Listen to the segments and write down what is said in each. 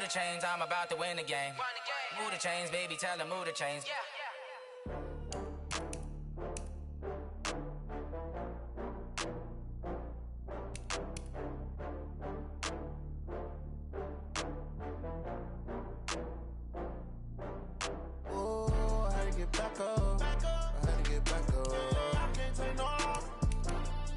the chains, I'm about to win the game. Move the chains, baby, tell them move the chains. Oh, I had to get back up. I had to get back up. I can't take no loss.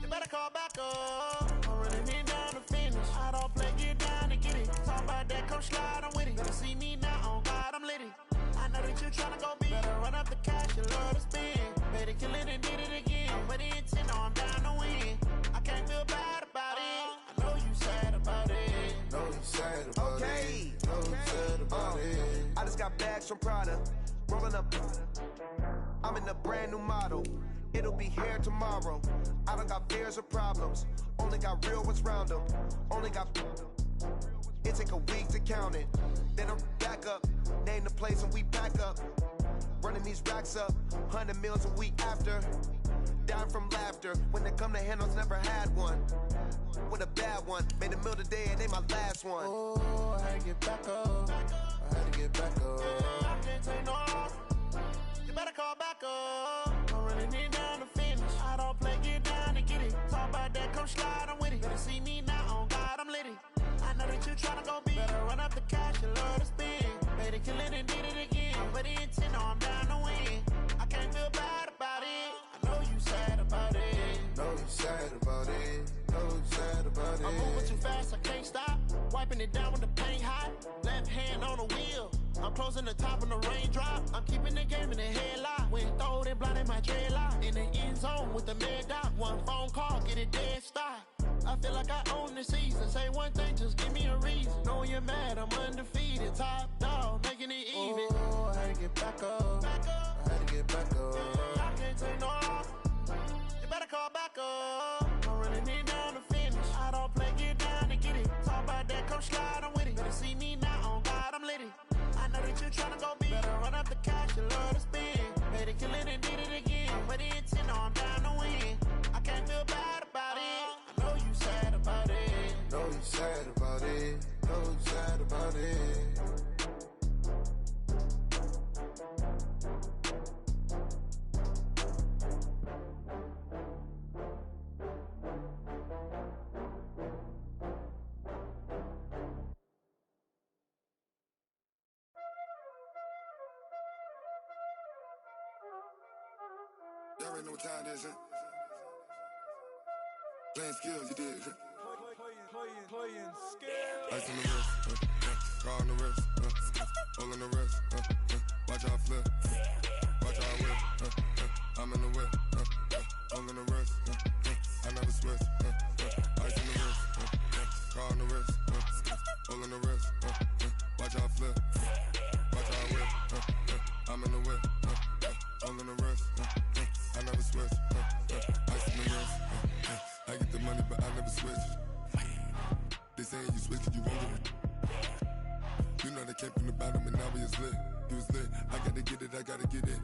You better call back up. I'm running it down to finish. I don't play, get down to get it. Talk about that, come slide, I'm with it. Better see me now, on God, I'm litty. I know that you tryna go big. Better run up the cash, you love to spend. Better kill it and did it again. I'm with the intent, I'm down to win. I can't feel bad about it. I know you sad about it. Know you sad about it. Know you sad about it. I just got bags from Prada. Rolling up. I'm in a brand new model. It'll be here tomorrow. I don't got fears or problems. Only got real ones round them. Only got. It take a week to count it. Then I'm back up. Name the place and we pack up. Running these racks up. 100 meals a week after. Down from laughter. When they come to handles, never had one. With a bad one. Made a meal today and they my last one. Oh, I had to get back up. I had to get back up. I can't take no loss. You better call back up. I'm running it down to finish. I don't play, get down to get it. Talk about that, come slide, I'm with it. Better see me now, on God, I'm litty. I know that you tryna go big. Better run up the cash, you love to spend. Better kill it and did it again. But the intent, I'm down to win. I can't feel bad about it. I know you sad about it. Know you sad about it. Know you sad about it. I'm moving too fast, I can't stop. Wiping it down with the paint hot. Left hand on the wheel. I'm closing the top when the raindrop. I'm keeping the game in the headlock. When throwed and blinded my dreadlock. In the end zone with the mad dot. One phone call, get it dead stop. I feel like I own the season. Say one thing, just give me a reason. Knowing you're mad, I'm undefeated. Top dog, making it even. Oh, I had to get back up. I had to get back up. I can't take no loss. You better call back up. I'm running it down to finish. I don't play, get down to get it. Talk about that, come slide, I'm with it. Better see me now, on God, I'm litty. I know that you tryna go big. Better run up the cash, you love to spend. Better kill it and did it again. But the intent, I'm down to win. I can't feel bad about it. I know you sad about it. Know you sad about it. Know you sad about it. Y'all already know what time it is, huh? Playing skills, you did. Playing skills. Ice on the wrist, car on the wrist, hole in the wrist, watch how I flip, watch how I whip, I'm in the whip, hole in the wrist, I never switch, ice on the wrist, car on the wrist, hole in the wrist, watch how I flip, watch how I whip, I'm in the whip, hole in the wrist, I never switch, ice on the wrist, I get the money but I never switch. They saying you switch it, you won't get it. You know they came from the bottom and now we is lit. You was lit, I gotta get it, I gotta get it.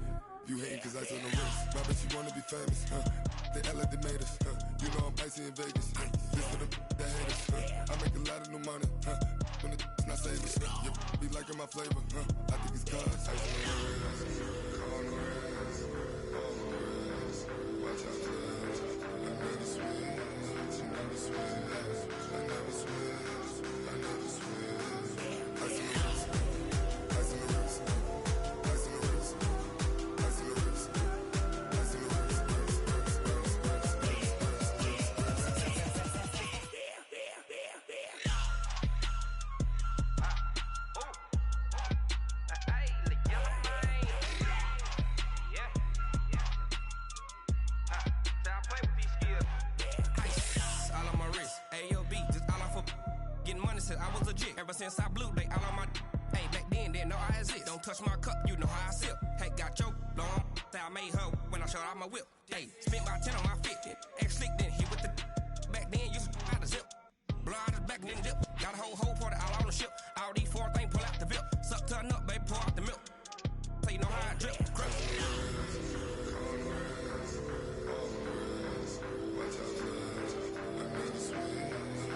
You hating cause ice on the wrist. My bitch, you wanna be famous, They act like they made us, You know I'm icy in Vegas, This for the that hate us, I make a lot of new money, When the not saving, You be liking my flavor, I think it's cause ice on the wrist, on the wrist, on the wrist. Watch out, cuz I never switch, you never switch. I never switch, I never switch. Ice in the wrist, ice in the wrist, ice in the wrist, ice in the wrist, ice in the wrist, I was legit. Ever since I blew, they all on my. Hey, back then, didn't know I exist. Don't touch my cup, you know how I sip. Hey, got your long. Say I made her when I showed out my whip. Hey, spent about 10 on my fit. Ex slick, then hit with the. Back then, used to out the zip. Blow out his back, then dip. Got a whole party all on the ship. All these four things pull out the VIP. Suck, turn up, baby, pour out the milk. So you know how I drip. Crush. I never switch,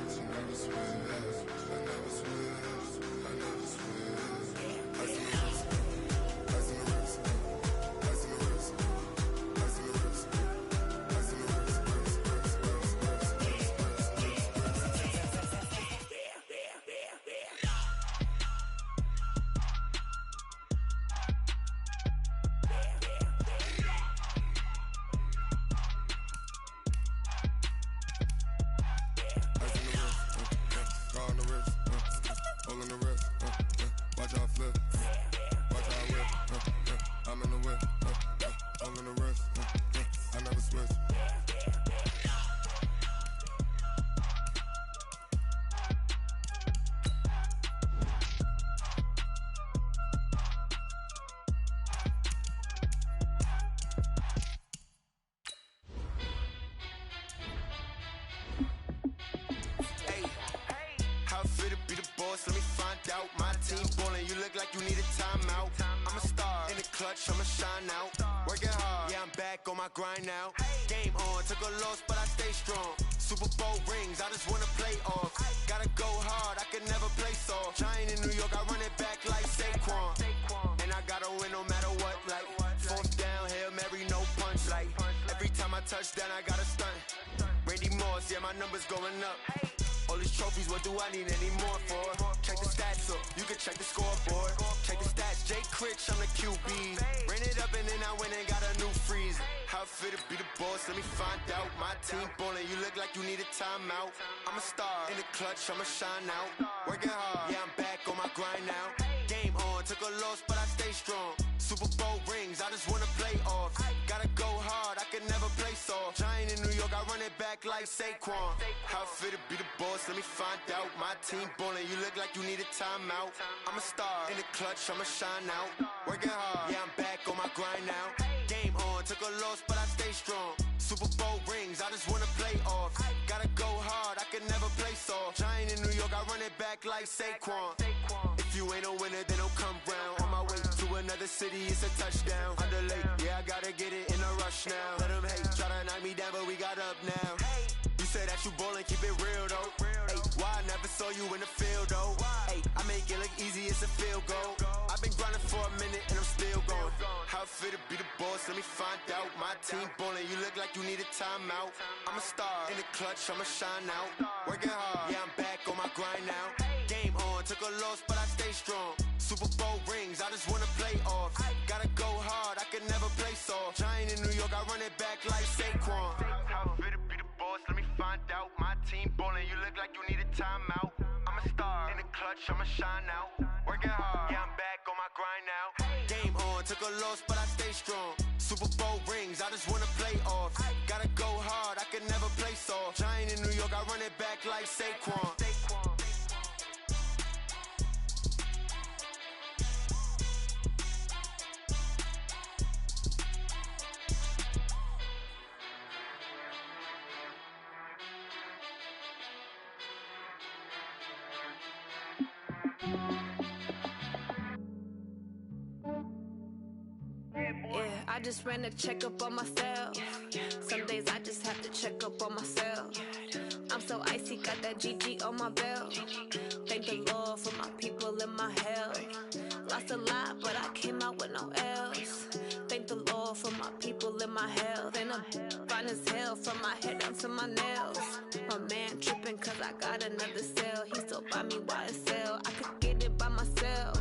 I never switch, I never switch, I never watch y'all flip, watch y'all whip. I'm in the whip, I'm in the wrist. I never switch. Let me find out. My team ballin', you look like you need a timeout. I'm a star in the clutch, I'ma shine out. Working hard, yeah, I'm back on my grind now. Game on, took a loss, but I stay strong. Super Bowl rings, I just wanna play off. Gotta go hard, I can never play soft. Giant in New York, I run it back like Saquon. And I gotta win no matter what, like fourth down, Hail Mary, no punch. Like every time I touch down, I gotta stunt. Randy Moss, yeah, my numbers going up. All these trophies, what do I need any more for? Check the stats up, you can check the scoreboard. Check the stats, Jake Critch, I'm the QB. Ran it up and then I went and got a new freeze. How it fit to be the boss, let me find out. My team ballin', you look like you need a timeout. I'm a star in the clutch, I'ma shine out. Working hard, yeah, I'm back on my grind now. Game on, took a loss, but I stay strong. Super Bowl rings, I just wanna play off. Gotta go hard, I can never play soft. Giant in New York, I run it back like Saquon. How it fit to be the boss, let me find out. My team ballin', you look like you need a timeout. I'm a star in the clutch, I'ma shine out. Working hard, yeah, I'm back on my grind now. Game on, took a loss, but I stay strong. Super Bowl rings, I just wanna play off. Gotta go hard, I can never play soft. Giant in New York, I run it back like Saquon. If you ain't a winner, then don't come round. On my way to another city, it's a touchdown. Underlay, yeah, I gotta get it in a rush now. Let them hate, try to knock me down, but we got up now. You say that you ballin', keep it real though. Hey, why I never saw you in the field though? Hey, I make it look easy, it's a field goal. I've been grinding for a minute and I'm still going. How it fit to be the boss, let me find out. My team ballin', you look like you need a timeout. I'm a star in the clutch, I'ma shine out. Working hard, yeah, I'm back on my grind now. Game on, took a loss, but I stay strong. Super Bowl rings, I just wanna play off. Gotta go hard, I can never play soft. Giant in New York, I run it back like Saquon. How it fit to be the boss, let me find out. My team ballin', you look like you need a timeout. I'm a star in the clutch, I'ma shine out. Working hard, yeah, I'm back on my grind now. Game on, took a loss, but I stay strong. Super Bowl rings, I just wanna play off. Gotta go hard, I can never play soft. Giant in New York, I run it back like Saquon. Yeah, I just ran a checkup on myself. Some days I just have to check up on myself. I'm so icy, got that GG on my belt. Thank the Lord for my people and my health. Lost a lot, but I came out with no L's. Thank the Lord for my people and my health. And I'm fine as hell from my head down to my nails. My man tripping cause I got another cell. He still buy me YSL. I could get it by myself.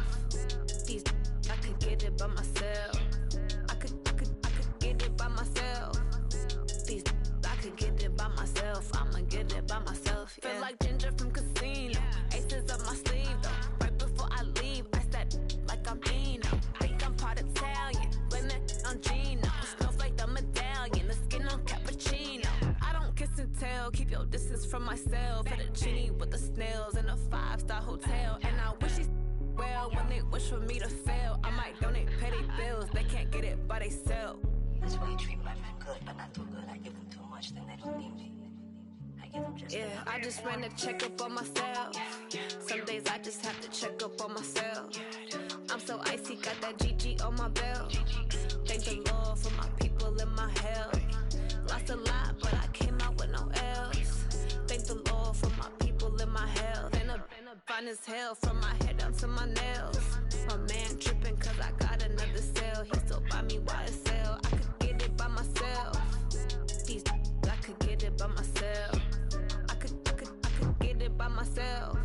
These I could get it by myself. I could get it by myself. These I could get it by myself. I'ma get it by myself. Yeah. Feel like Ginger from Casino. Aces up my sleeve though. Right before I leave, I step like I'm Dino. Think I'm part Italian. Blame it on Gino. Snowflake the medallion. The skin on cappuccino. I don't kiss and tell. Keep your distance from myself. Fettuccine with the snails in a 5-star hotel. And I wish he's well when they wish for me to fail. I might donate petty bills. They can't get it by themselves. That's why you treat my men good, but not too good. I give them too much, then they don't need me. I give them just enough. I just ran a checkup on myself. Some days I just have to check up on myself. I'm so icy, got that GG on my belt. Thank the Lord for my people and my health. Lost a lot, but I came out with no L's. Thank the Lord for my people and my health. And I'm fine as hell from my head down to my nails. My man tripping cause I got another cell. He still buy me YSL. I could get it by myself. These I could get it by myself. I could get it by myself.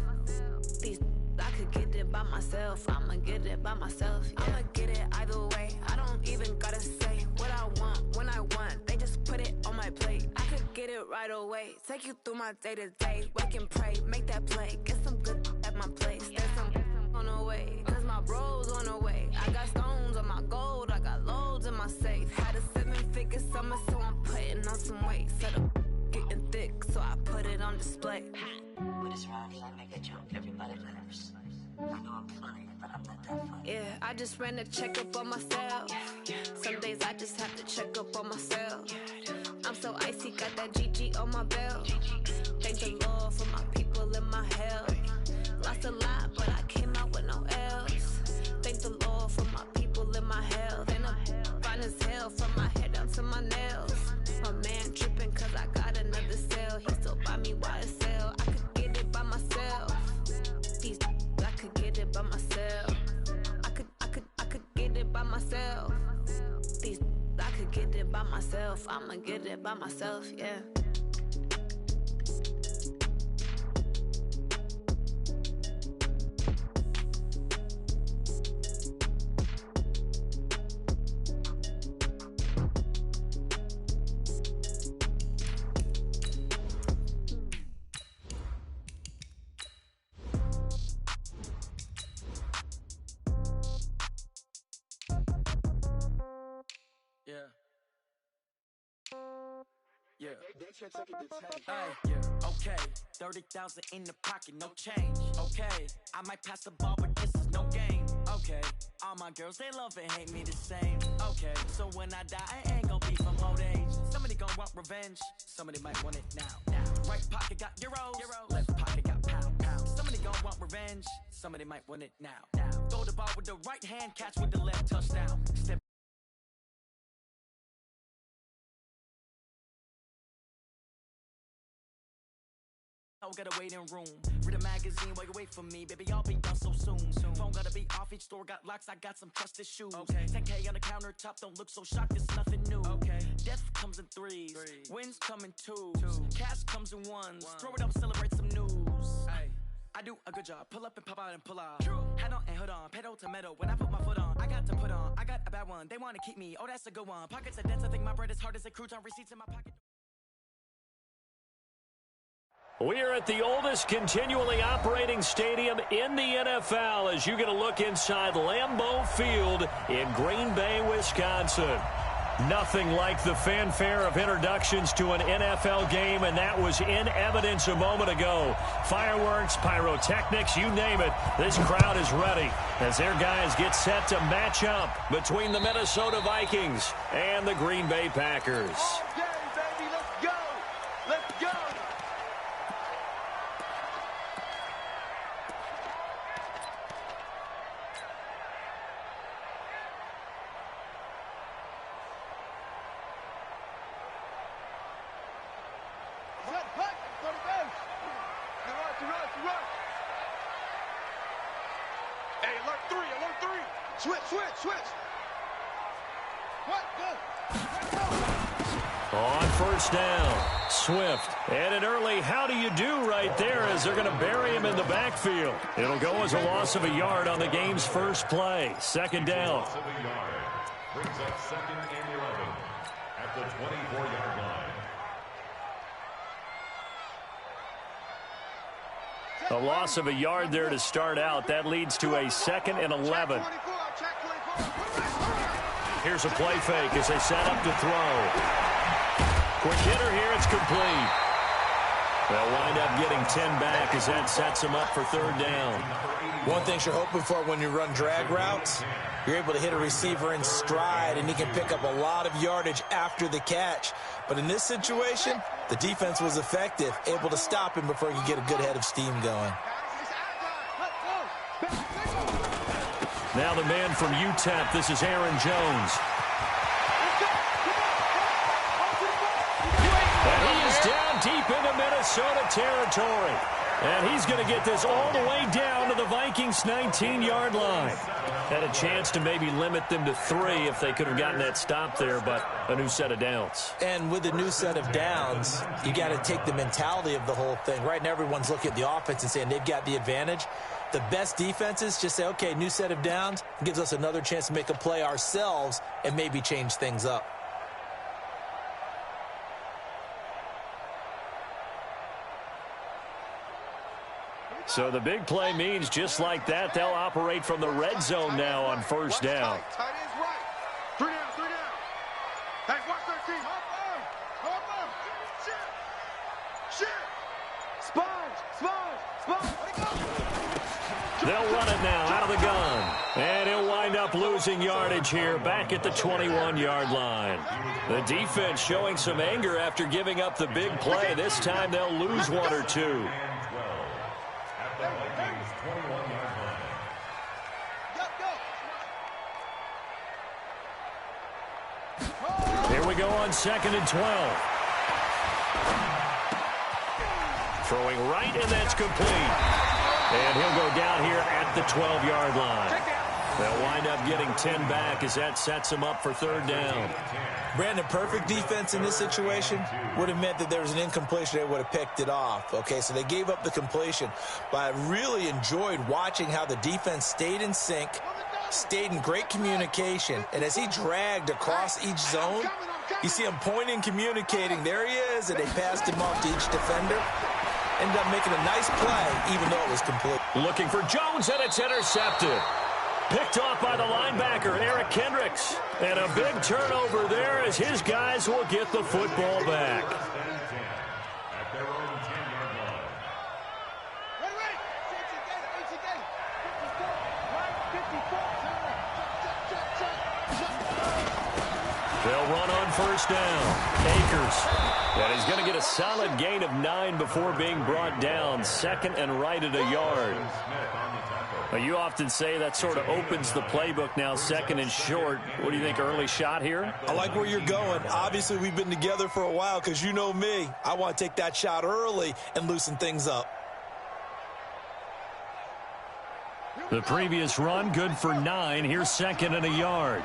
These I could get it by myself. I'ma get it by myself. Yeah. I'ma get it either way. I don't even gotta say what I want when I want. They just put it on my plate. I could get it right away. Take you through my day to day. Wake and pray, make that play. Get some good at my place. There's some on the way. Cause my display. With his rhymes, I make a joke, everybody laughs. I know I'm funny, but I'm not that funny. Yeah, I just ran a checkup on myself. Some days I just have to check up on myself. I'm so icy, got that GG on my belt. Thank the Lord for my people and my health. Lost a lot, but I came out with no L's. Thank the Lord for my people and my health. And I'm fine as hell from my head down to my nails. My man tripping cause I got another cell. He still buy me YSL. I could get it by myself. These I could get it by myself. I could get it by myself. These I could get it by myself. I'ma get it by myself, yeah. Okay, 30,000 in the pocket, no change. Okay, I might pass the ball, but this is no game. Okay, all my girls, they love and hate me the same. Okay, so when I die, I ain't gon' be from old age. Somebody gon' want revenge, somebody might want it now. Right pocket got euros, left pocket got pounds. Somebody gon' want revenge, somebody might want it now. Throw the ball with the right hand, catch with the left, touchdown. Step got a waiting room. Read a magazine while you wait for me. Baby, I'll be done so soon. Phone gotta be off, each store got locks. I got some trusted shoes. Okay. 10K on the countertop, don't look so shocked, it's nothing new. Okay. Death comes in threes. Wins come in twos. Cash comes in ones. Throw it up, celebrate some news. Ay. I do a good job. Pull up and pop out and pull out. Hat on and hood on. Pedal to metal. When I put my foot on, I got to put on. I got a bad one. They wanna keep me. Oh, that's a good one. Pockets are dense. I think my bread is hard as a crouton. Receipts in my pocket. We are at the oldest continually operating stadium in the NFL as you get a look inside Lambeau Field in Green Bay, Wisconsin. Nothing like the fanfare of introductions to an NFL game, and that was in evidence a moment ago. Fireworks, pyrotechnics, you name it. This crowd is ready as their guys get set to match up between the Minnesota Vikings and the Green Bay Packers. Okay, baby, let's go. Let's go. Switch. What? Go. On first down, Swift. And an early how do you do right there as they're going to bury him in the backfield. It'll go as a loss of a yard on the game's first play. Second down. Loss of a yard. Brings up 2nd and 11 at the 24-yard line. A loss of a yard there to start out. That leads to a 2nd and 11. Here's a play fake as they set up to throw. Quick hitter here, it's complete. They'll wind up getting 10 back as that sets them up for 3rd down. One thing you're hoping for when you run drag routes, you're able to hit a receiver in stride, and he can pick up a lot of yardage after the catch. But in this situation, the defense was effective, able to stop him before he could get a good head of steam going. Now the man from UTEP, this is Aaron Jones. And he is down deep into Minnesota territory. And he's going to get this all the way down to the Vikings' 19-yard line. Had a chance to maybe limit them to 3 if they could have gotten that stop there, but a new set of downs. And with a new set of downs, you got to take the mentality of the whole thing. Right now, everyone's looking at the offense and saying they've got the advantage. The best defenses just say, okay, new set of downs, gives us another chance to make a play ourselves and maybe change things up. So the big play means just like that, they'll operate from the red zone now on first down. Tight end's right. 3 down. Hey, watch their team. Shit. They'll run it now out of the gun. And he'll wind up losing yardage here back at the 21-yard line. The defense showing some anger after giving up the big play. This time they'll lose one or two. Here we go on 2nd and 12. Throwing right, and that's complete. And he'll go down here at the 12-yard line. They'll wind up getting 10 back as that sets them up for 3rd down. Brandon, perfect defense in this situation would have meant that there was an incompletion. They would have picked it off. Okay, so they gave up the completion. But I really enjoyed watching how the defense stayed in sync, stayed in great communication. And as he dragged across each zone, you see him pointing, communicating. There he is, and they passed him off to each defender. Ended up making a nice play, even though it was complete. Looking for Jones, and it's intercepted. Picked off by the linebacker, Eric Kendricks. And a big turnover there as his guys will get the football back. They'll run on 1st down. Akers. And he's going to get a solid gain of 9 before being brought down. 2nd and right at a yard. Now, you often say that sort of opens the playbook now, 2nd and short. What do you think, early shot here? I like where you're going. Obviously, we've been together for a while because you know me. I want to take that shot early and loosen things up. The previous run, good for 9. Here's 2nd and a yard.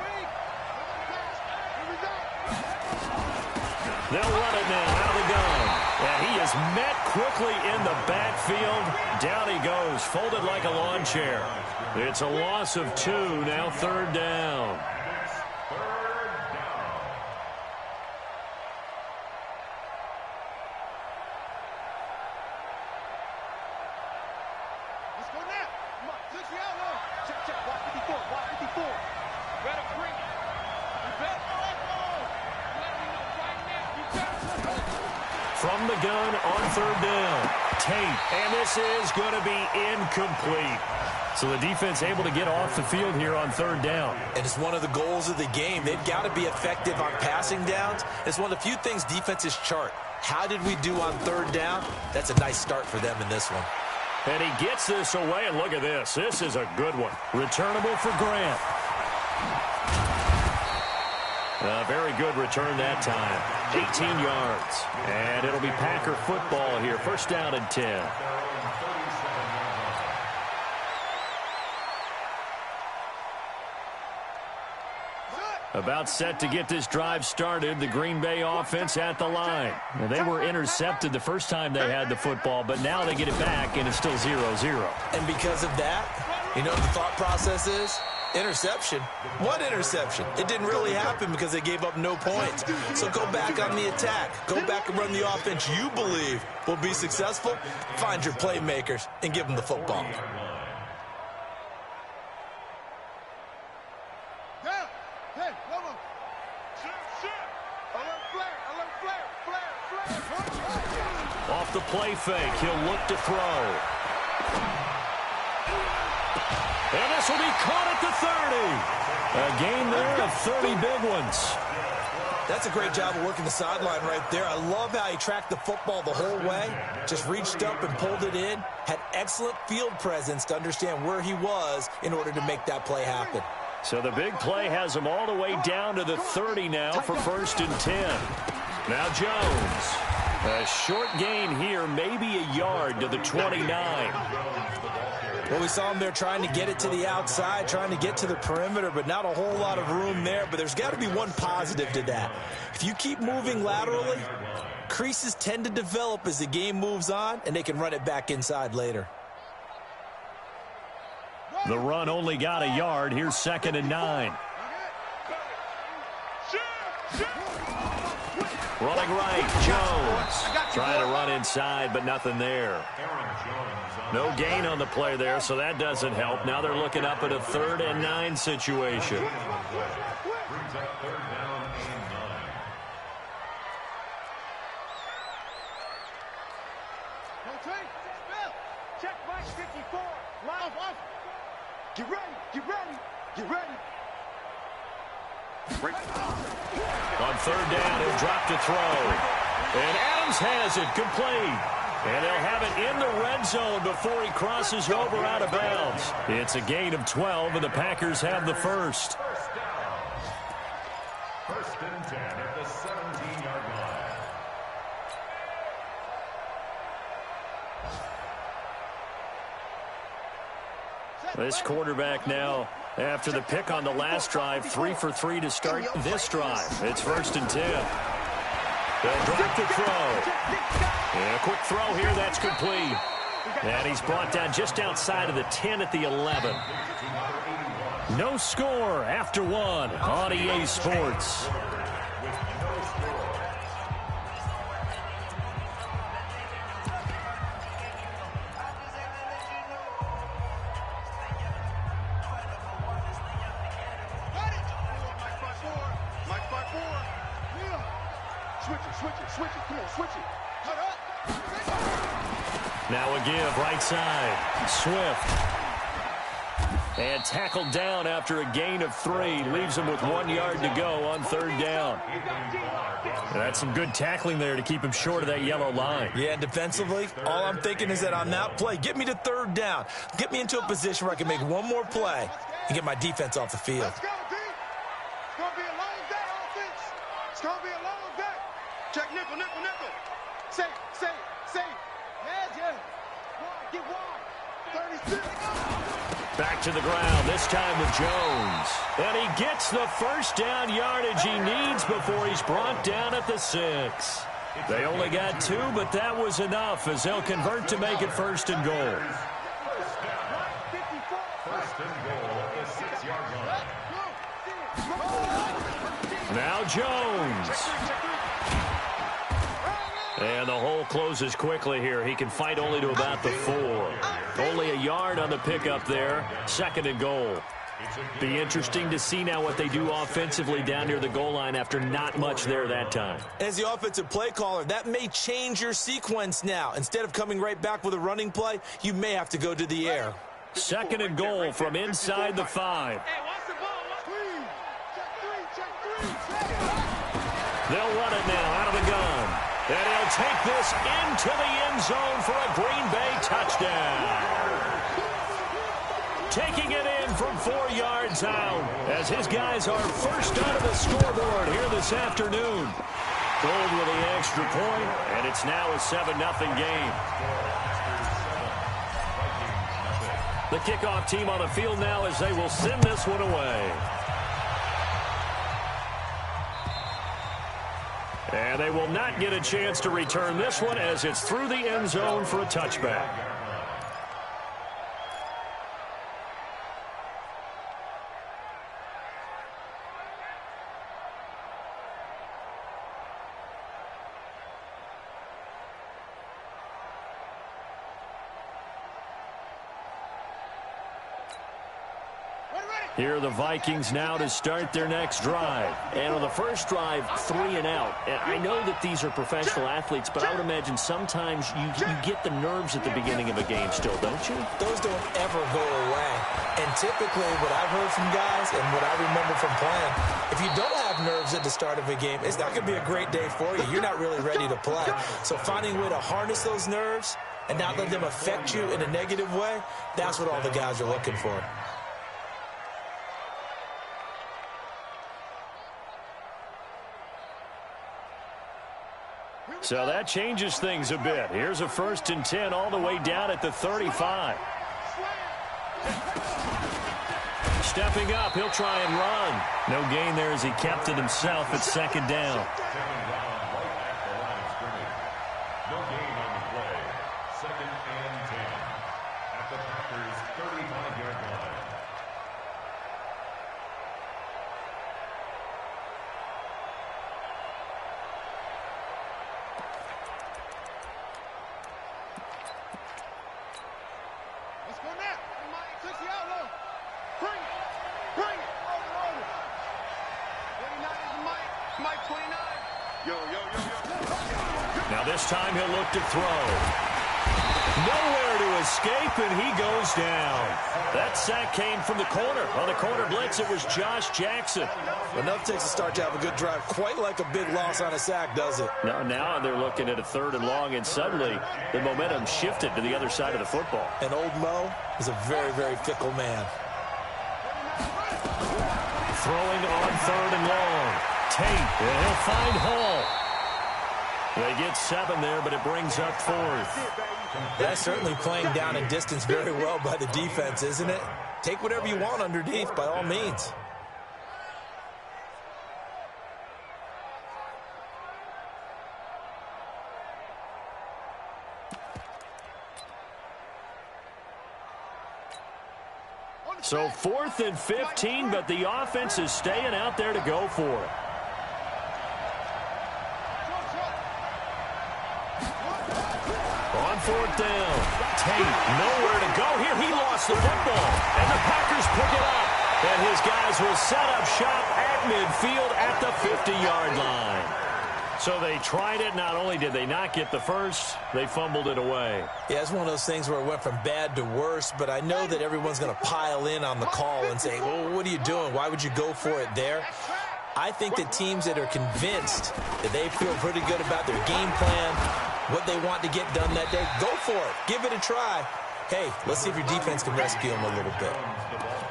They'll run it now out of the gun. And he is met quickly in the backfield. Down he goes, folded like a lawn chair. It's a loss of 2, now 3rd down. Let's go now. Come on, switch me out, Lord. Check. Watch 54. Watch 54. Better bring it. You better let go. Let me know right now. You better. From the gun on 3rd down. Tate. And this is going to be incomplete. So the defense able to get off the field here on 3rd down. And it's one of the goals of the game. They've got to be effective on passing downs. It's one of the few things defenses chart. How did we do on 3rd down? That's a nice start for them in this one. And he gets this away, and look at this. This is a good one. Returnable for Grant. A very good return that time. 18 yards. And it'll be Packer football here. 1st down and 10. About set to get this drive started, the Green Bay offense at the line. Now, they were intercepted the first time they had the football, but now they get it back, and it's still 0-0. And because of that, you know what the thought process is? Interception. What interception? It didn't really happen because they gave up no points. So go back on the attack. Go back and run the offense you believe will be successful. Find your playmakers and give them the football. Off the play fake, he'll look to throw. And this will be caught at the 30. A gain there of 30 big ones. That's a great job of working the sideline right there. I love how he tracked the football the whole way. Just reached up and pulled it in. Had excellent field presence to understand where he was in order to make that play happen. So the big play has him all the way down to the 30 now for 1st and 10. Now Jones. A short gain here, maybe a yard to the 29. Well, we saw him there trying to get it to the outside, trying to get to the perimeter, but not a whole lot of room there. But there's got to be one positive to that. If you keep moving laterally, creases tend to develop as the game moves on, and they can run it back inside later. The run only got a yard. Here's 2nd and 9. Running right, Jones. Trying to run inside, but nothing there. No gain on the play there, so that doesn't help. Now they're looking up at a 3rd and 9 situation. Check. Get ready. Get ready. Get ready. On third down, he'll drop to throw. And Adams has it complete. And they'll have it in the red zone before he crosses over out of bounds. It's a gain of 12, and the Packers have the first. First and 10 at the 17-yard line. This quarterback now, after the pick on the last drive, 3 for 3 to start this drive. It's first and 10. They'll drop to throw. And a quick throw here, that's complete. And he's brought down just outside of the 10 at the 11. No score after one on EA Sports. Now a give, right side. Swift. And tackled down after a gain of 3. Leaves him with 1 yard to go on third down. That's some good tackling there to keep him short of that yellow line. Yeah, and defensively, all I'm thinking is that on that play, get me to third down. Get me into a position where I can make one more play and get my defense off the field. Let's go, D. It's going to be a long day, offense. It's going to be a long day. Check nickel, nickel, nickel. Say. Magic. Get wide. 36. Back to the ground, this time with Jones. And he gets the first down yardage he needs before he's brought down at the 6. They only got 2, but that was enough as they'll convert to make it first and goal. First and goal at the 6-yard line. Now Jones. And the hole closes quickly here. He can fight only to about the 4. Only a yard on the pickup there. Second and goal. Be interesting to see now what they do offensively down near the goal line after not much there that time. As the offensive play caller, that may change your sequence now. Instead of coming right back with a running play, you may have to go to the air. Second and goal from inside the 5. They'll run it now out of the gun. And he'll take this into the end zone for a Green Bay touchdown. Taking it in from 4 yards out as his guys are first out of the scoreboard here this afternoon. Gold with the extra point, and it's now a 7-0 game. The kickoff team on the field now as they will send this one away. And they will not get a chance to return this one as it's through the end zone for a touchback. Here are the Vikings now to start their next drive. And on the first drive, 3 and out. And I know that these are professional athletes, but I would imagine sometimes you get the nerves at the beginning of a game still, don't you? Those don't ever go away. And typically what I've heard from guys and what I remember from playing, if you don't have nerves at the start of a game, it's not going to be a great day for you. You're not really ready to play. So finding a way to harness those nerves and not let them affect you in a negative way, that's what all the guys are looking for. So that changes things a bit. Here's a first and 10 all the way down at the 35. Stepping up, he'll try and run. No gain there as he kept it himself at second down. No gain on the play. Second and 10 at the Packers' 35-yard line. Now this time he'll look to throw. Nowhere to escape, and he goes down. That sack came from the corner. On the corner blitz, it was Josh Jackson. Enough takes a start to have a good drive. Quite like a big loss on a sack, does it? Now they're looking at a 3rd and long, and suddenly the momentum shifted to the other side of the football. And old Mo is a very, very fickle man. Throwing on 3rd and long. Tate, and he'll find Hall. They get 7 there, but it brings up 4th. That's certainly playing down and distance very well by the defense, isn't it? Take whatever you want underneath, by all means. So 4th and 15, but the offense is staying out there to go for it. On 4th down, Tate nowhere to go here. He lost the football, and the Packers pick it up. And his guys will set up shop at midfield at the 50-yard line. So they tried it. Not only did they not get the first, they fumbled it away. Yeah, it's one of those things where it went from bad to worse, but I know that everyone's going to pile in on the call and say, well, what are you doing? Why would you go for it there? I think that teams that are convinced that they feel pretty good about their game plan, what they want to get done that day, go for it. Give it a try. Hey, let's see if your defense can rescue them a little bit.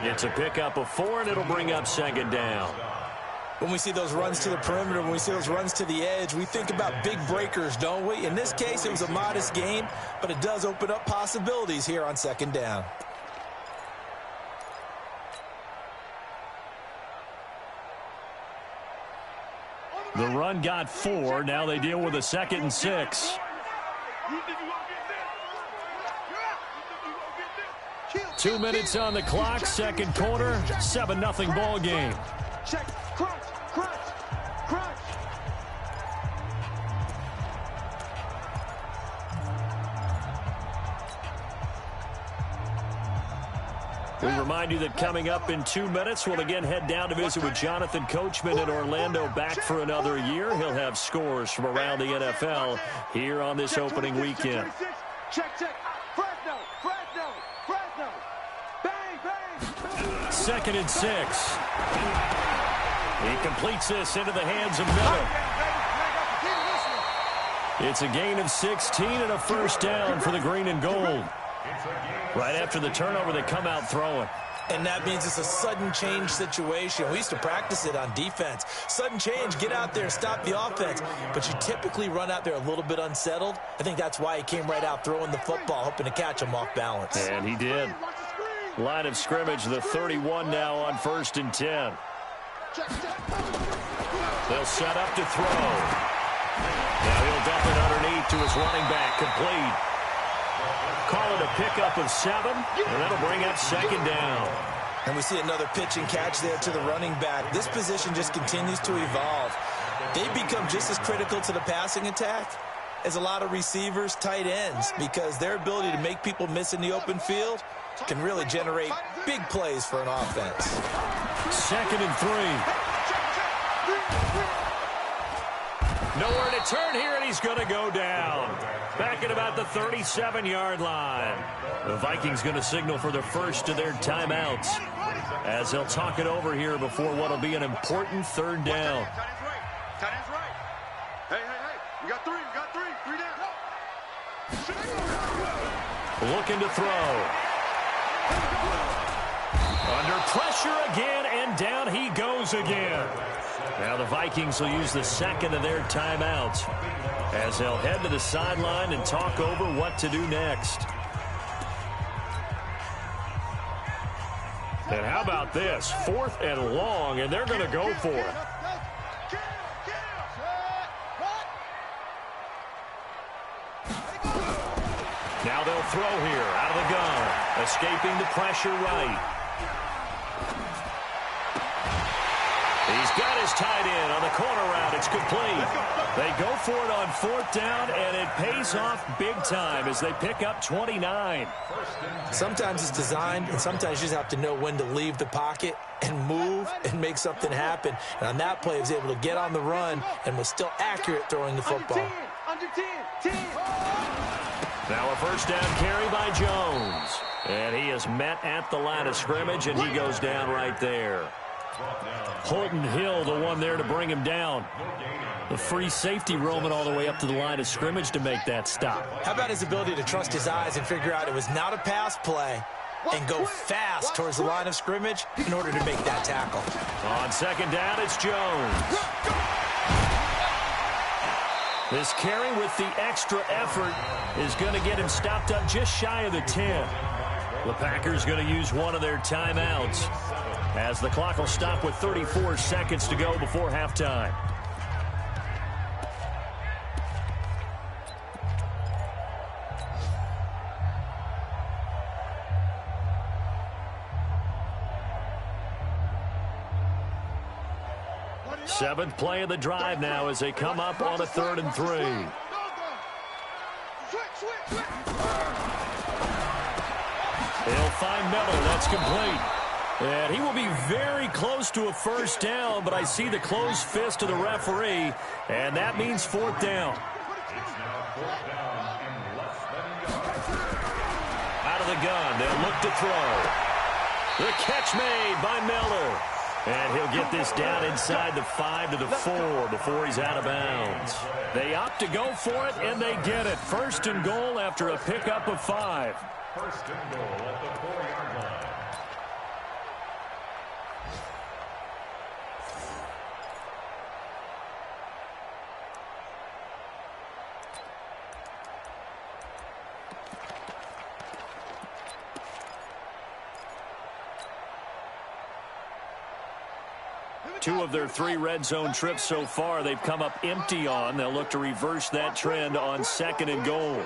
It's a pickup of 4, and it'll bring up 2nd down. When we see those runs to the perimeter, when we see those runs to the edge, we think about big breakers, don't we? In this case, it was a modest gain, but it does open up possibilities here on 2nd down. The run got 4. Now they deal with a 2nd and 6. 2 minutes on the clock, 2nd quarter, 7-0 ball game. Check, crunch, crunch, crunch. We remind you that coming up in 2 minutes, we'll again head down to visit with Jonathan Coachman in Orlando, back for another year. He'll have scores from around the NFL here on this opening weekend. Check, check. Fresno, Fresno, Fresno. Bang, bang. 2nd and 6. He completes this into the hands of Miller. It's a gain of 16 and a 1st down for the green and gold. Right after the turnover, they come out throwing. And that means it's a sudden change situation. We used to practice it on defense. Sudden change, get out there, stop the offense. But you typically run out there a little bit unsettled. I think that's why he came right out throwing the football, hoping to catch him off balance. And he did. Line of scrimmage, the 31 now on 1st and 10. They'll set up to throw. Now he'll dump it underneath to his running back, complete. Call it a pickup of 7, and that'll bring up 2nd down. And we see another pitch and catch there to the running back. This position just continues to evolve. They become just as critical to the passing attack as a lot of receivers, tight ends, because their ability to make people miss in the open field can really generate big plays for an offense. 2nd and 3. Nowhere to turn here, and he's going to go down. Back at about the 37-yard line. The Vikings going to signal for the first of their timeouts as they'll talk it over here before what will be an important 3rd down. Tight end's right. Hey, hey, hey. We got 3. We got 3. 3 down. Looking to throw. Under pressure again, and down he goes again. Now the Vikings will use the 2nd of their timeouts as they'll head to the sideline and talk over what to do next. And how about this? 4th and long, and they're going to go for it. Now they'll throw here out of the gun, escaping the pressure right. He's got his tight end on the corner route. It's complete. They go for it on 4th down, and it pays off big time as they pick up 29. Sometimes it's designed, and sometimes you just have to know when to leave the pocket and move and make something happen. And on that play, he was able to get on the run and was still accurate throwing the football. Under 10, 10. Now a first down carry by Jones. And he is met at the line of scrimmage, and he goes down right there. Holton Hill, the one there to bring him down. The free safety roaming all the way up to the line of scrimmage to make that stop. How about his ability to trust his eyes and figure out it was not a pass play and go fast towards the line of scrimmage in order to make that tackle. On second down, it's Jones. This carry with the extra effort is going to get him stopped up just shy of the 10. The Packers going to use one of their timeouts as the clock will stop with 34 seconds to go before halftime. Seventh play of the drive now as they come up on a 3rd and 3. They'll find Miller. That's complete. And he will be very close to a first down, but I see the closed fist of the referee, and that means 4th down. Out of the gun, they'll look to throw. The catch made by Miller. And he'll get this down inside the 5 to the 4 before he's out of bounds. They opt to go for it, and they get it. 1st and goal after a pickup of 5. 1st and goal at the 4-yard line. Two of their 3 red zone trips so far, they've come up empty on. They'll look to reverse that trend on 2nd and goal.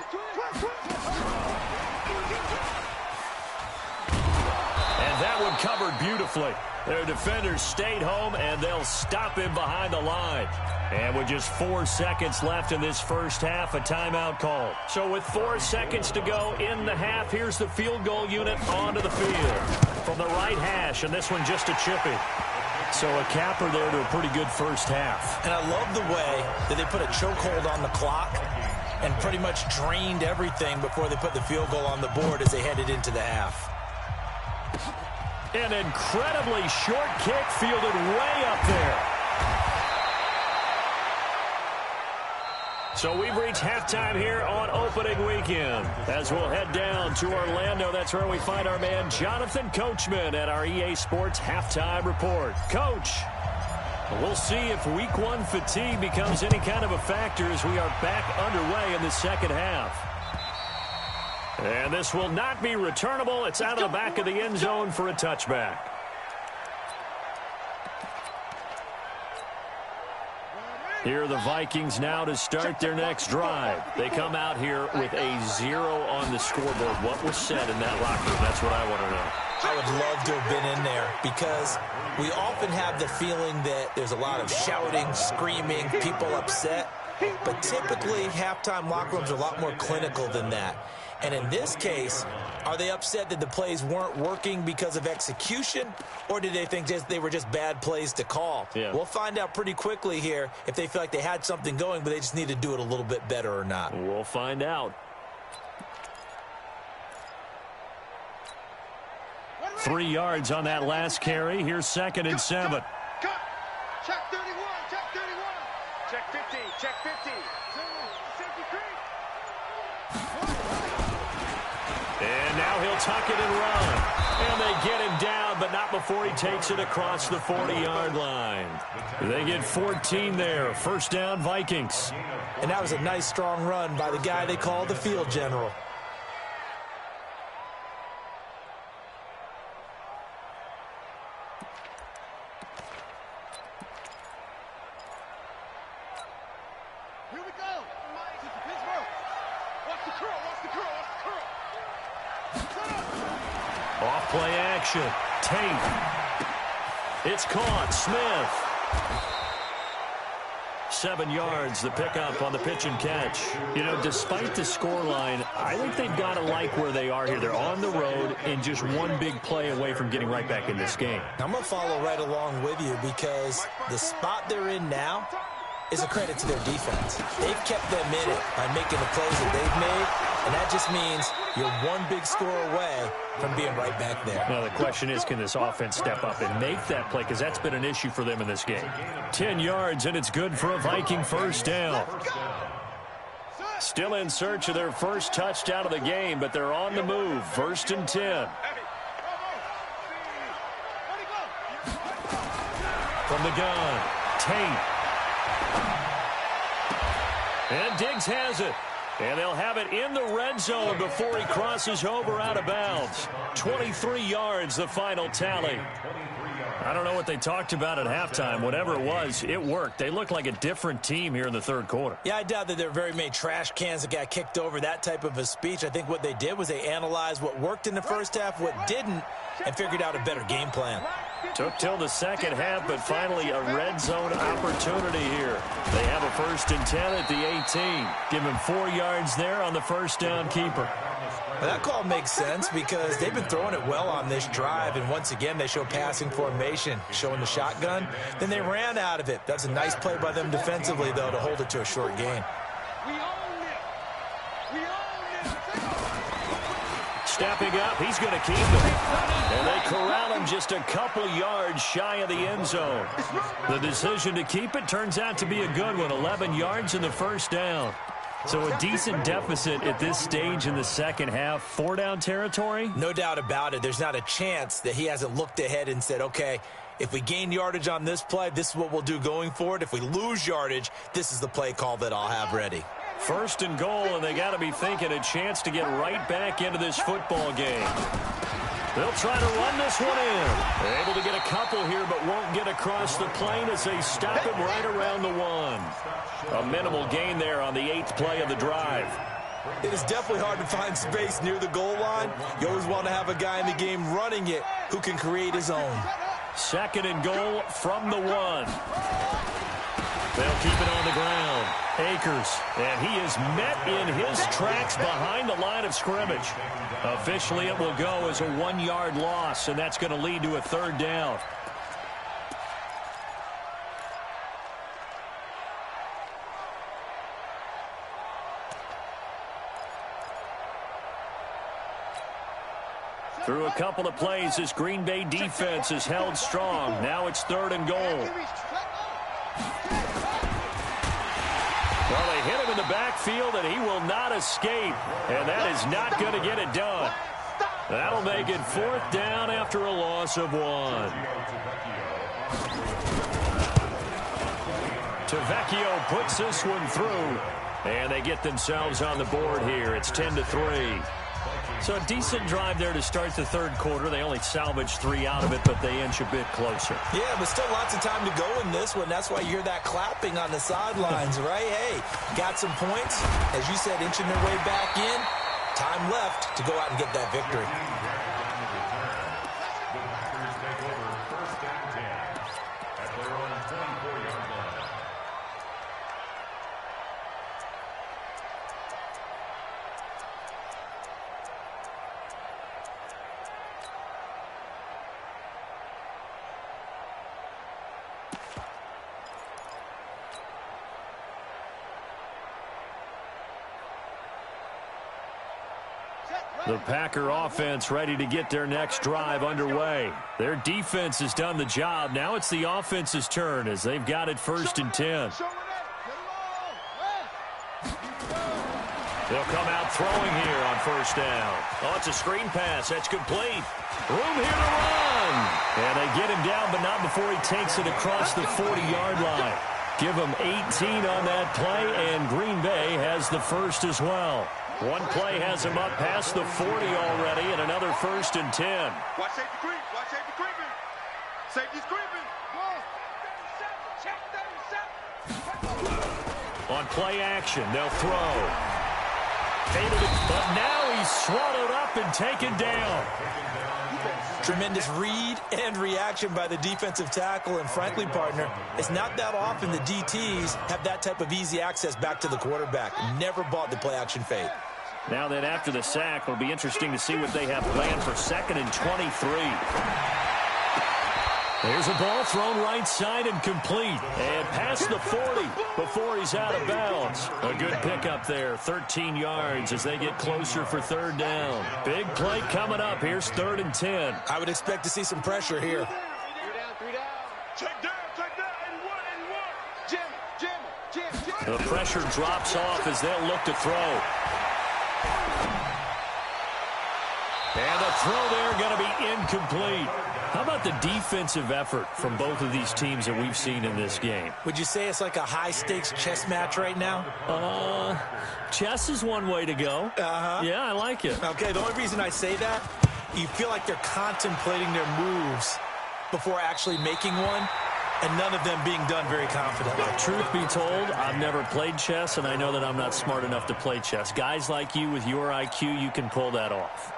And that one covered beautifully. Their defenders stayed home, and they'll stop him behind the line. And with just 4 seconds left in this first half, a timeout call. So with 4 seconds to go in the half, here's the field goal unit onto the field. From the right hash, and this one just a chippy. So a capper there to a pretty good first half. And I love the way that they put a chokehold on the clock and pretty much drained everything before they put the field goal on the board as they headed into the half. An incredibly short kick fielded way up there. So we've reached halftime here on opening weekend. As we'll head down to Orlando, that's where we find our man Jonathan Coachman at our EA Sports Halftime Report. Coach, we'll see if Week 1 fatigue becomes any kind of a factor as we are back underway in the second half. And this will not be returnable. It's out of the back of the end zone for a touchback. Here are the Vikings now to start their next drive. They come out here with a 0 on the scoreboard. What was said in that locker room? That's what I want to know. I would love to have been in there because we often have the feeling that there's a lot of shouting, screaming, people upset. But typically, halftime locker rooms are a lot more clinical than that. And in this case, are they upset that the plays weren't working because of execution, or did they think they were just bad plays to call? Yeah. We'll find out pretty quickly here if they feel like they had something going, but they just need to do it a little bit better or not. We'll find out. 3 yards on that last carry. Here's 2nd and 7. Cut. Check 31. Check 31. Check 50. Check 50. Safety creep. And now he'll tuck it and run. And they get him down, but not before he takes it across the 40-yard line. They get 14 there. First down, Vikings. And that was a nice, strong run by the guy they call the field general. Here we go. Pittsburgh. Watch the curl. Watch the curl. Watch the curl. Off play action. Tate. It's caught. Smith. 7 yards, the pickup on the pitch and catch. You know, despite the scoreline, I think they've got to like where they are here. They're on the road and just one big play away from getting right back in this game. I'm going to follow right along with you because the spot they're in now, is a credit to their defense. They've kept them in it by making the plays that they've made, and that just means you're one big score away from being right back there. Now, the question is, can this offense step up and make that play? Because that's been an issue for them in this game. 10 yards, and it's good for a Viking first down. Still in search of their first touchdown of the game, but they're on the move. 1st and 10. From the gun, Tate. And Diggs has it. And they'll have it in the red zone before he crosses over out of bounds. 23 yards, the final tally. I don't know what they talked about at halftime. Whatever it was, it worked. They looked like a different team here in the third quarter. Yeah, I doubt that there were very many trash cans that got kicked over, that type of a speech. I think what they did was they analyzed what worked in the first half, what didn't, and figured out a better game plan. Took till the second half, but finally a red zone opportunity here. They have a 1st and 10 at the 18. Give him 4 yards there on the first down keeper. Well, that call makes sense because they've been throwing it well on this drive, and once again they show passing formation, showing the shotgun. Then they ran out of it. That's a nice play by them defensively, though, to hold it to a short gain. Stepping up, he's going to keep it. And they corral him just a couple yards shy of the end zone. The decision to keep it turns out to be a good one. 11 yards in the first down. So a decent deficit at this stage in the second half. 4-down territory? No doubt about it. There's not a chance that he hasn't looked ahead and said, okay, if we gain yardage on this play, this is what we'll do going forward. If we lose yardage, this is the play call that I'll have ready. 1st and goal, and they got to be thinking a chance to get right back into this football game. They'll try to run this one in. They're able to get a couple here, but won't get across the plane as they stop him right around the 1. A minimal gain there on the 8th play of the drive. It is definitely hard to find space near the goal line. You always want to have a guy in the game running it who can create his own. 2nd and goal from the 1. They'll keep it on the ground. Akers, and he is met in his tracks behind the line of scrimmage. Officially, it will go as a 1-yard loss, and that's going to lead to a 3rd down. Through a couple of plays, this Green Bay defense is held strong. Now it's 3rd and goal. Well, they hit him in the backfield, and he will not escape. And that is not going to get it done. That'll make it 4th down after a loss of 1. Tavecchio puts this one through. And they get themselves on the board here. It's 10-3. So a decent drive there to start the third quarter. They only salvaged 3 out of it, but they inch a bit closer. Yeah, but still lots of time to go in this one. That's why you hear that clapping on the sidelines, right? Hey, got some points. As you said, inching their way back in. Time left to go out and get that victory. The Packer offense ready to get their next drive underway. Their defense has done the job. Now it's the offense's turn as they've got it 1st and 10. They'll come out throwing here on 1st down. Oh, it's a screen pass. That's complete. Room here to run. And they get him down, but not before he takes it across the 40-yard line. Give him 18 on that play, and Green Bay has the first as well. One play has him up past the 40 already, and another 1st and 10. Watch safety creep. Watch safety creeping. Safety's creeping. On play action, they'll throw. But now he's swallowed up and taken down. Tremendous read and reaction by the defensive tackle, and frankly, partner, it's not that often the DTs have that type of easy access back to the quarterback. Never bought the play action fade. Now then, after the sack, it'll be interesting to see what they have planned for 2nd and 23. There's a ball thrown right side and complete. And past the 40 before he's out of bounds. A good pickup there, 13 yards as they get closer for third down. Big play coming up. Here's 3rd and 10. I would expect to see some pressure here. 3 down. Check down, and one. Jim. The pressure drops off as they'll look to throw. And the throw there going to be incomplete. How about the defensive effort from both of these teams that we've seen in this game? Would you say it's like a high-stakes chess match right now? Chess is one way to go. Yeah, I like it. Okay, the only reason I say that, you feel like they're contemplating their moves before actually making one, and none of them being done very confidently. Truth be told, I've never played chess, and I know that I'm not smart enough to play chess. Guys like you with your IQ, you can pull that off.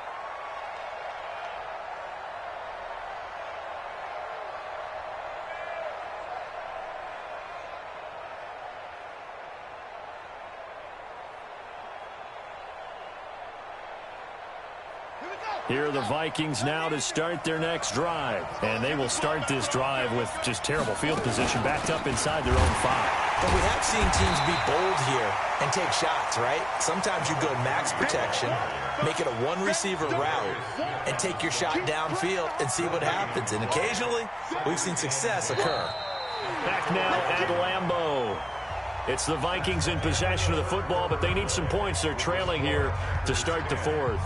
Here are the Vikings now to start their next drive. And they will start this drive with just terrible field position backed up inside their own 5. But we have seen teams be bold here and take shots, right? Sometimes you go max protection, make it a one-receiver route, and take your shot downfield and see what happens. And occasionally, we've seen success occur. Back now at Lambeau. It's the Vikings in possession of the football, but they need some points. They're trailing here to start the 4th.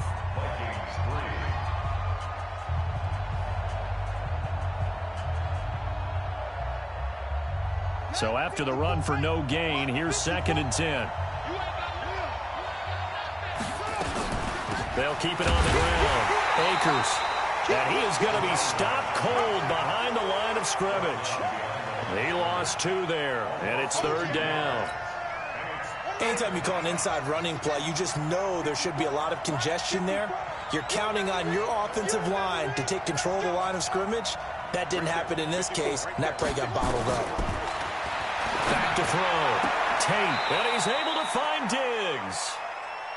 So after the run for no gain, here's 2nd and 10. They'll keep it on the ground. Akers. And he is going to be stopped cold behind the line of scrimmage. He lost 2 there, and it's 3rd down. Anytime you call an inside running play, you just know there should be a lot of congestion there. You're counting on your offensive line to take control of the line of scrimmage. That didn't happen in this case, and that play got bottled up. Back to throw. Tate, and he's able to find Diggs.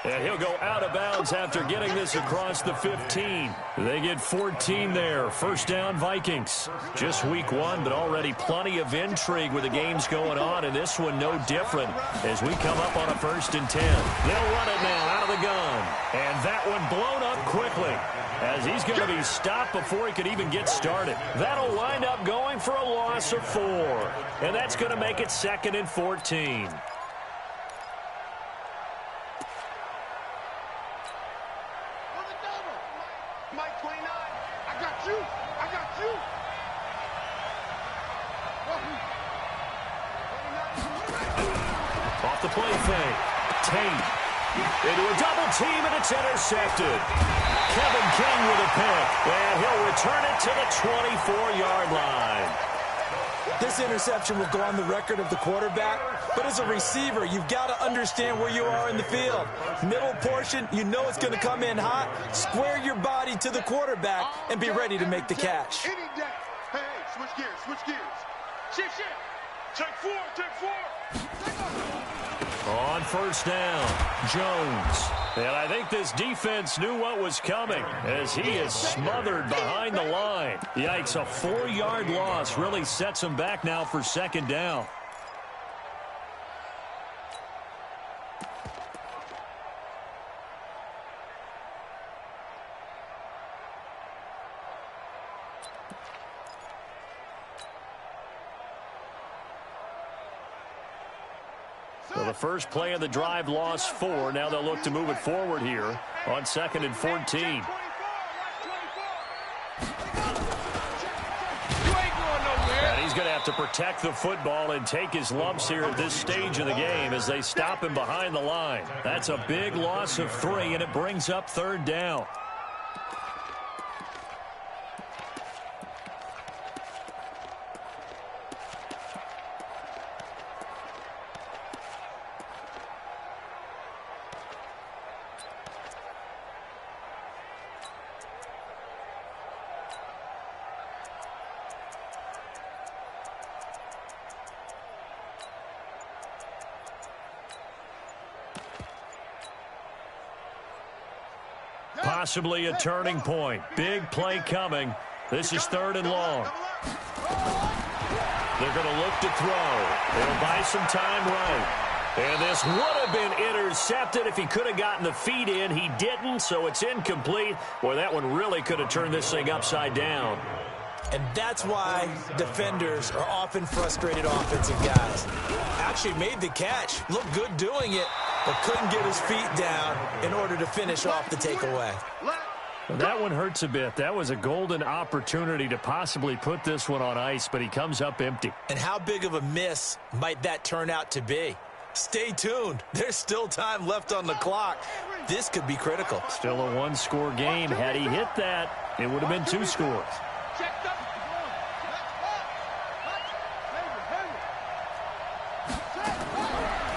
And he'll go out of bounds after getting this across the 15. They get 14 there. 1st down, Vikings. Just week 1, but already plenty of intrigue with the games going on, and this one no different as we come up on a 1st and 10. They'll run it now out of the gun. And that one blown up quickly as he's going to be stopped before he could even get started. That'll wind up going for a loss of 4. And that's going to make it 2nd and 14. Mike 29, I got you. Off the play fake. Tate into a double team, and it's intercepted. Kevin King with a pick, and he'll return it to the 24-yard line. This interception will go on the record of the quarterback, but as a receiver, you've got to understand where you are in the field. Middle portion, you know it's going to come in hot. Square your body to the quarterback and be ready to make the catch. Hey, switch gears. Shift. Take 4. On 1st down, Jones. And I think this defense knew what was coming as he is smothered behind the line. Yikes, a 4-yard loss really sets him back now for 2nd down. So the first play of the drive lost 4. Now they'll look to move it forward here on 2nd and 14. And he's going to have to protect the football and take his lumps here at this stage of the game as they stop him behind the line. That's a big loss of 3, and it brings up 3rd down. Possibly a turning point. Big play coming This is 3rd and long. They're going to look to throw. They'll buy some time right. And this would have been intercepted if he could have gotten the feet in. He didn't, so it's incomplete. Boy, that one really could have turned this thing upside down. And that's why defenders are often frustrated offensive guys. Actually made the catch, looked good doing it, but couldn't get his feet down in order to finish off the takeaway. That one hurts a bit. That was a golden opportunity to possibly put this one on ice, but he comes up empty. And how big of a miss might that turn out to be? Stay tuned. There's still time left on the clock. This could be critical. Still a one-score game. Had he hit that, it would have been 2 scores.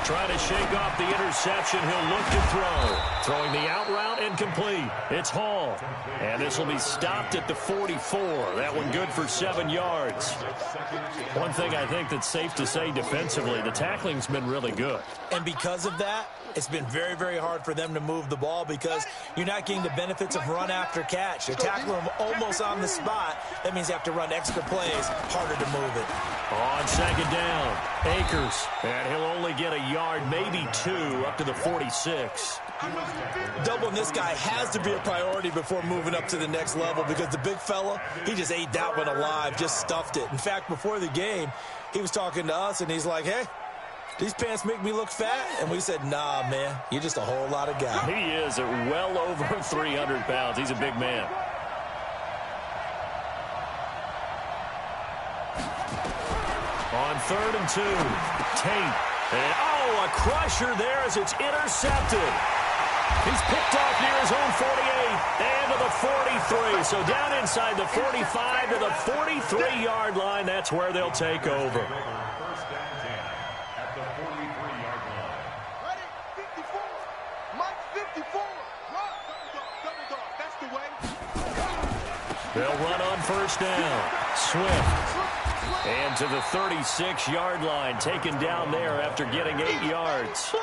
Trying to shake off the interception. He'll look to throw. Throwing the out route incomplete. It's Hall. And this will be stopped at the 44. That one good for 7 yards. One thing I think that's safe to say defensively, the tackling's been really good. And because of that, it's been very, very hard for them to move the ball because you're not getting the benefits of run after catch. They tackle him almost on the spot. That means you have to run extra plays, harder to move it. On 2nd down, Akers. And he'll only get a yard, maybe 2, up to the 46. Doubling this guy has to be a priority before moving up to the next level because the big fella, he just ate that one alive, just stuffed it. In fact, before the game, he was talking to us, and he's like, hey, these pants make me look fat? And we said, nah, man, you're just a whole lot of guy. He is at well over 300 pounds. He's a big man. On 3rd and 2, Tate. And, a crusher there as it's intercepted. He's picked off near his own 48 and to the 43. So down inside the 45 to the 43-yard line. That's where they'll take over. First and 10 at the 43-yard line. Ready? 54. Mike 54. Run. Double dog. That's the way. They'll run on 1st down. Swift. And to the 36-yard line, taken down there after getting 8 yards.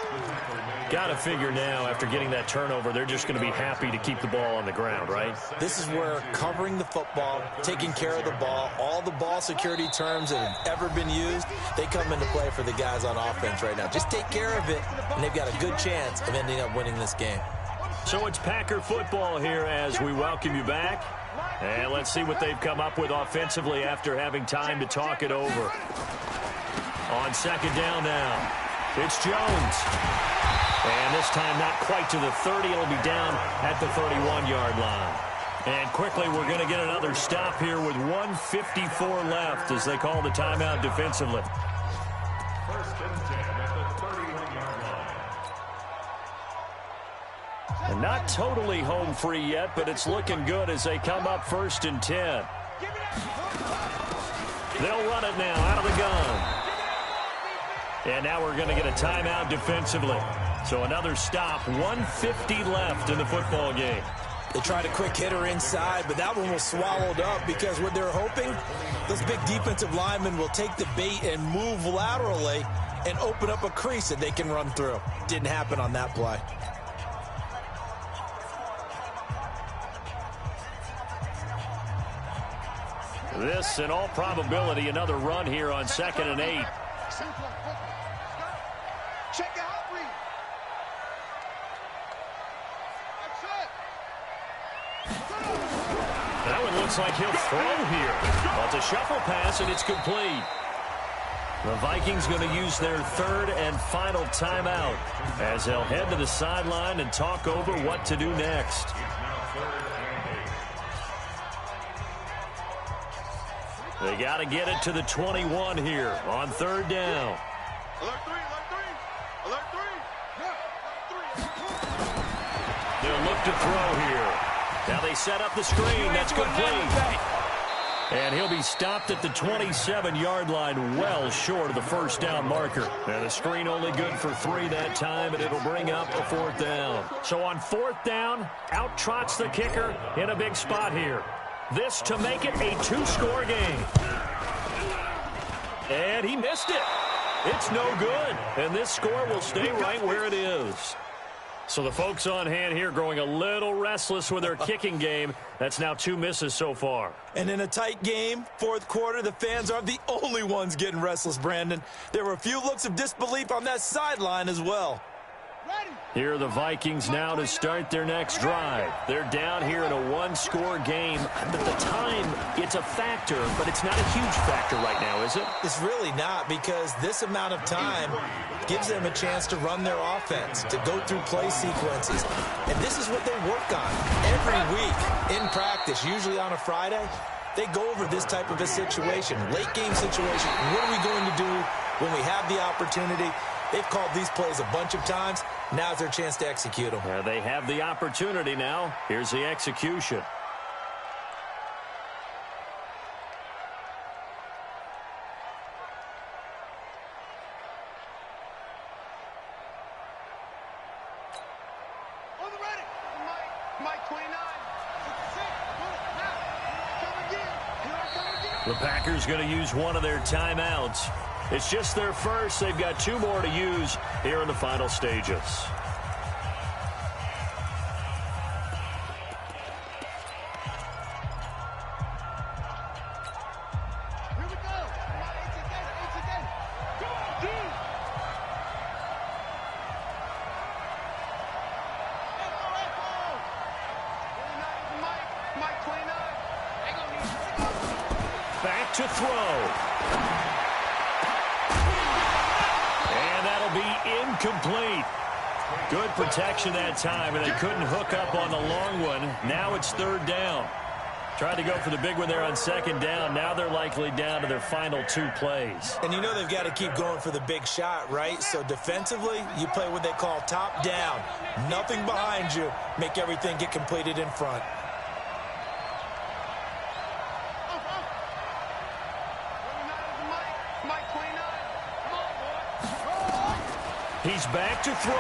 Got to figure now, after getting that turnover, they're just going to be happy to keep the ball on the ground, right? This is where covering the football, taking care of the ball, all the ball security terms that have ever been used, they come into play for the guys on offense right now. Just take care of it, and they've got a good chance of ending up winning this game. So it's Packer football here as we welcome you back. And let's see what they've come up with offensively after having time to talk it over. On 2nd down now, it's Jones. And this time not quite to the 30. It'll be down at the 31-yard line. And quickly we're going to get another stop here with 1:54 left as they call the timeout defensively. First and 10 at the 31-yard line. And not totally home free yet, but it's looking good as they come up 1st and 10. They'll run it now out of the gun. And now we're going to get a timeout defensively. So another stop, 1:50 left in the football game. They tried a quick hitter inside, but that one was swallowed up because what they're hoping, those big defensive linemen will take the bait and move laterally and open up a crease that they can run through. Didn't happen on that play. This, in all probability, another run here on 2nd and 8. Check it out, read. That one looks like he'll throw here. Well, it's a shuffle pass, and it's complete. The Vikings going to use their 3rd and final timeout as they'll head to the sideline and talk over what to do next. They got to get it to the 21 here on 3rd down. Alert 3, alert 3, alert 3. They'll look to throw here. Now they set up the screen. That's complete. And he'll be stopped at the 27-yard line, well short of the 1st down marker. And the screen only good for 3 that time, and it'll bring up a 4th down. So on 4th down, out trots the kicker in a big spot here. This to make it a 2-score game. And he missed it. It's no good. And this score will stay right where it is. So the folks on hand here growing a little restless with their kicking game. That's now 2 misses so far. And in a tight game, fourth quarter, the fans aren't the only ones getting restless, Brandon. There were a few looks of disbelief on that sideline as well. Here are the Vikings now to start their next drive. They're down here in a one-score game. At the time, it's a factor, but it's not a huge factor right now, is it? It's really not, because this amount of time gives them a chance to run their offense, to go through play sequences. And this is what they work on every week in practice, usually on a Friday. They go over this type of a situation, late game situation. What are we going to do when we have the opportunity? They've called these plays a bunch of times. Now's their chance to execute them. They have the opportunity now. Here's the execution. On the ready. Mike 29. Come again. The Packers going to use one of their timeouts. It's just their first. They've got 2 more to use here in the final stages. Here we go. Come on, dude. Mike 29. Back to throw. And that'll be incomplete. Good protection that time, and they couldn't hook up on the long one. Now it's 3rd down. Tried to go for the big one there on 2nd down. Now they're likely down to their final 2 plays. And you know they've got to keep going for the big shot, right? So defensively, you play what they call top down. Nothing behind you. Make everything get completed in front. He's back to throw.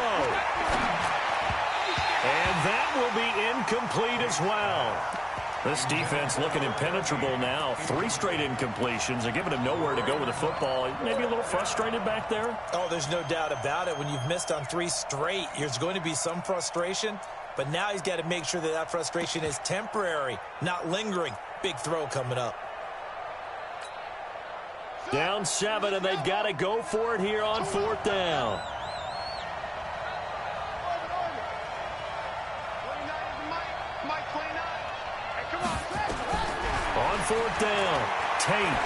And that will be incomplete as well. This defense looking impenetrable now. 3 straight incompletions. They're giving him nowhere to go with the football. Maybe a little frustrated back there. Oh, there's no doubt about it. When you've missed on 3 straight, there's going to be some frustration. But now he's got to make sure that that frustration is temporary, not lingering. Big throw coming up. Down 7, and they've got to go for it here on 4th down. On 4th down, Tate.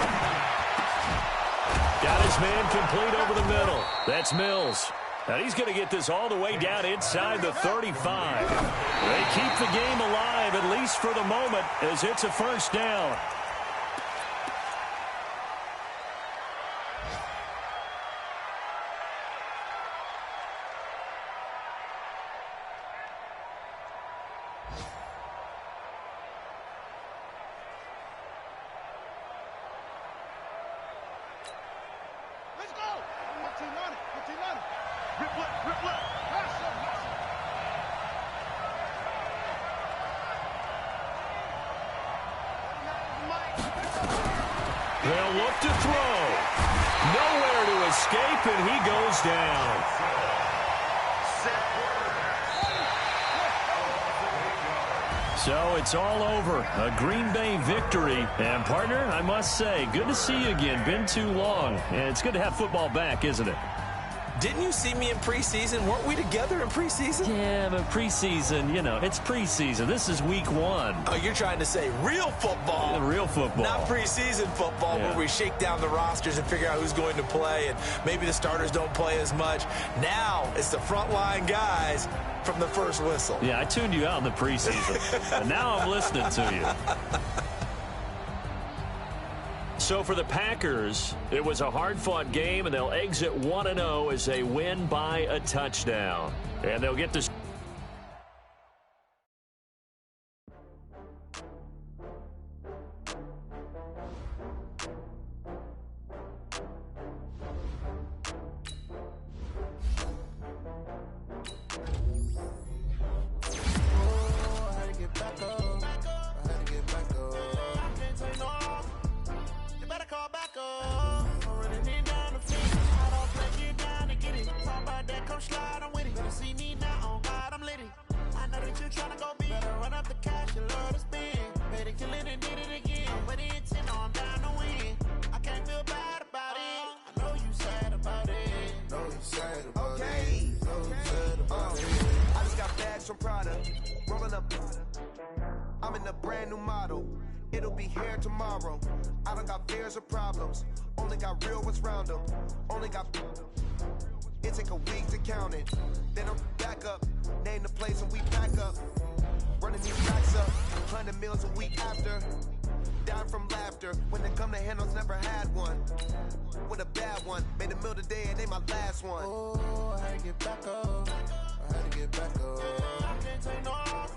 Got his man complete over the middle. That's Mills. And he's going to get this all the way down inside the 35. They keep the game alive, at least for the moment, as it's a 1st down. They'll look to throw. Nowhere to escape, and he goes down. So it's all over. A Green Bay victory. And, partner, I must say, good to see you again. Been too long. And it's good to have football back, isn't it? Didn't you see me in preseason? Weren't we together in preseason? Yeah, but preseason, you know, it's preseason. This is week 1. Oh, you're trying to say real football. Yeah, real football. Not preseason football, yeah, where we shake down the rosters and figure out who's going to play, and maybe the starters don't play as much. Now it's the frontline guys from the first whistle. Yeah, I tuned you out in the preseason, and now I'm listening to you. So for the Packers, it was a hard-fought game, and they'll exit 1-0 as they win by a touchdown. And they'll get this. Slide on with it. Better see me now on up. I'm in a brand new model. It'll be here tomorrow. I don't got fears or problems. Only got real ones round them. Only got. It take a week to count it. Then I'm back up. Name the place and we pack up. Running these racks up. 100 meals a week after. Down from laughter. When they come to handles, never had one. With a bad one. Made a meal today and they my last one. Oh, I had to get back up. I had to get back up. I can't take no off.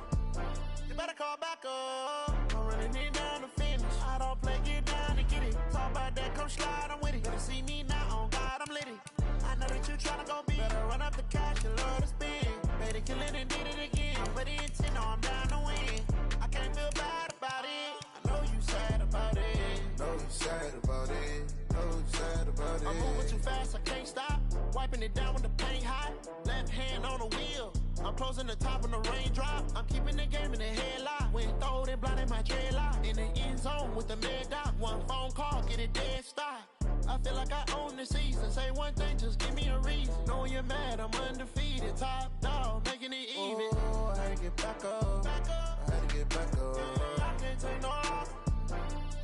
You better call back up. I'm running it down to finish. I don't play, get down to get it. Talk about that, come slide, I'm with it. Better see me now, on God, I'm litty. I know that you tryna go big. Better run up the cash, you love to spend. Better kill it and did it again. I put it in 10, no, I'm down to win. I can't feel bad about it. I know you sad about it. Know you sad about it. Know you sad about it. I'm moving too fast, I can't stop. Wiping it down with the paint hot. Left hand on the wheel. I'm closing the top on the raindrop. I'm keeping the game in the headlock. When throwed and blinded my dreadlock. In the end zone with the mad dot. One phone call, get it dead stop. I feel like I own the season. Say one thing, just give me a reason. Knowing you're mad, I'm undefeated. Top dog, making it even. Oh, I had to get back up. I had to get back up. I can't take no off.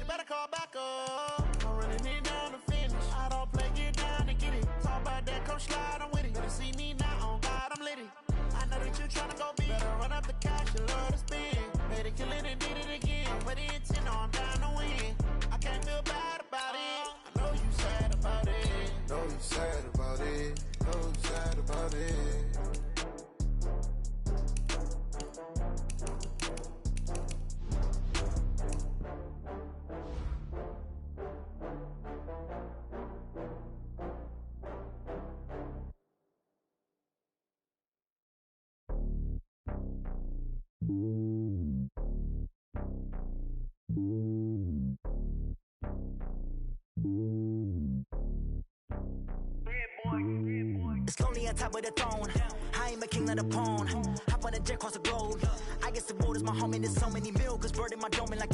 You better call back up. I'm running it down to finish. I don't play, get down to get it. Talk about that, come slide, I'm with it. Better see me now, on God, I'm litty. I know that you tryna go big. Better run up the cash, you love to spend. Better kill it and did it again. Put it in 10, no, I'm down to win. I can't feel bad about it. I know you sad about it. Know you sad about it. Know you sad about it. It's lonely on top of the throne. I am a king of the pawn. Hop on a jet across the globe. I guess the world is my home and there's so many milk. Cause bird in my dome and like